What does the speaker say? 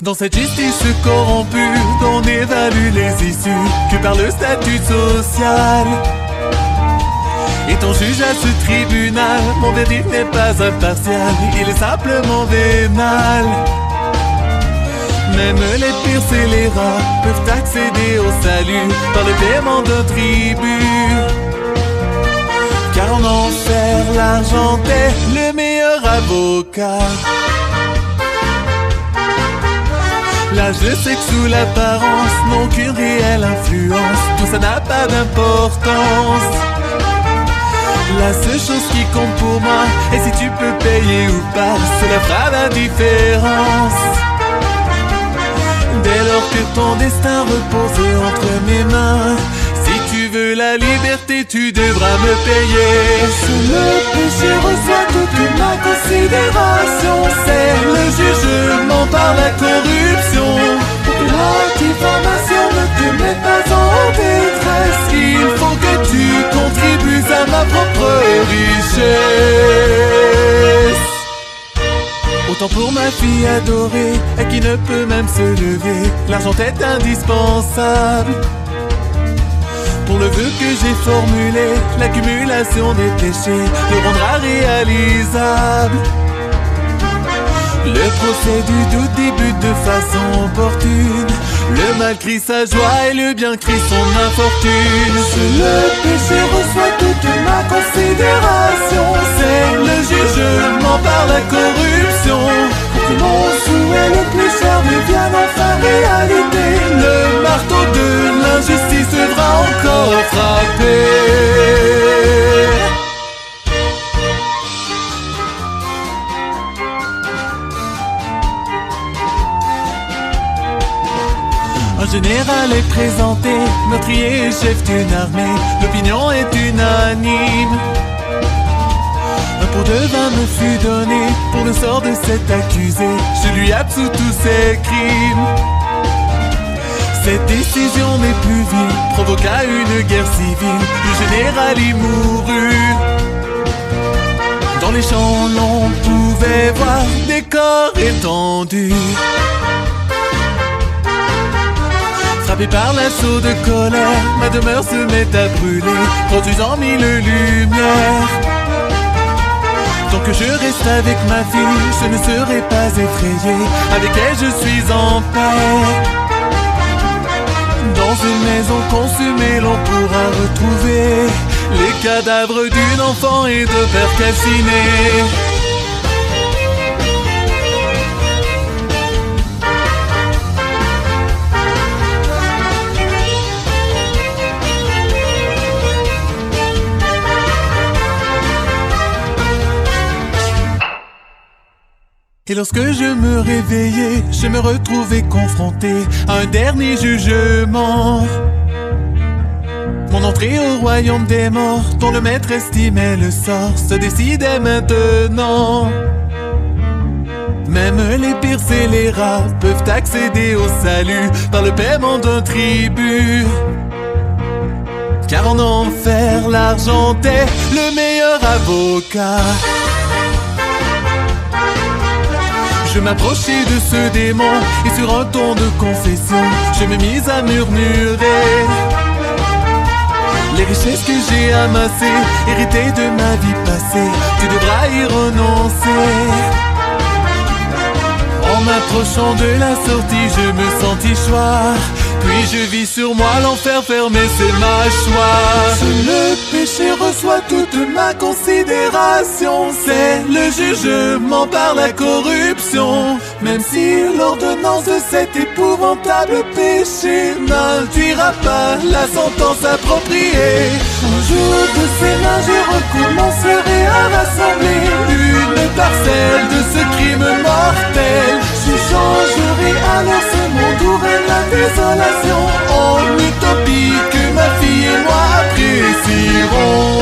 Dans cette justice corrompue, on évalue les issues que par le statut social. Et ton juge à ce tribunal, mon verdict n'est pas impartial, il est simplement vénal. Même les pires scélérats peuvent accéder au salut par le paiement d'un tribut. Car en enfer, l'argent est le meilleur avocat. L'âge, le sexe ou l'apparence n'ont aucune réelle influence. Tout ça n'a pas d'importance. La seule chose qui compte pour moi est si tu peux payer ou pas. Cela fera la différence. Dès lors que ton destin repose entre mes mains, si tu veux la liberté, tu devras me payer. Le péché reçoit toute ma considération. C'est le jugement par la corruption. Pour que la diffamation ne te mette pas en détresse, il faut que tu contribues à ma propre richesse. Autant pour ma fille adorée, qui ne peut même se lever, l'argent est indispensable. Pour le vœu que j'ai formulé, l'accumulation des péchés le rendra réalisable. Le procès du doute débute de façon opportune. Le mal crie sa joie et le bien crie son infortune. Le péché reçoit toute ma considération. C'est le jugement par la corruption. Pour que mon souhait le plus cher devienne enfin réalité, le marteau de l'injustice devra encore frapper. Un général est présenté, meurtrier et chef d'une armée. L'opinion est unanime. Un pot de vin me fut donné pour le sort de cet accusé. Je lui absous tous ses crimes. Cette décision n'est plus vile, provoqua une guerre civile. Le général y mourut. Dans les champs l'on pouvait voir des corps étendus. Frappé par l'assaut de colère, ma demeure se met à brûler, produisant mille lumières. Tant que je reste avec ma fille, je ne serai pas effrayé. Avec elle je suis en paix. Dans une maison consumée, l'on pourra retrouver les cadavres d'une enfant et de père calciné. Et lorsque je me réveillais, je me retrouvais confronté à un dernier jugement. Mon entrée au royaume des morts, dont le maître estimait le sort, se décidait maintenant. Même les pires scélérats peuvent accéder au salut par le paiement d'un tribut. Car en enfer, l'argent est le meilleur avocat. Je m'approchai de ce démon et sur un ton de confession, je me mis à murmurer les richesses que j'ai amassées, héritées de ma vie passée, tu devras y renoncer. En m'approchant de la sortie, je me sentis choir Puis je vis sur moi l'enfer fermé, c'est ma choix. Si le péché reçoit toute ma considération, c'est le jugement par la corruption. Même si l'ordonnance de cet épouvantable péché n'induira pas la sentence appropriée, un jour de ces mains je recommencerai à rassembler une parcelle de ce crime mortel. Je changerai alors ce monde où règne la désolation en utopie que ma fille et moi apprécierons.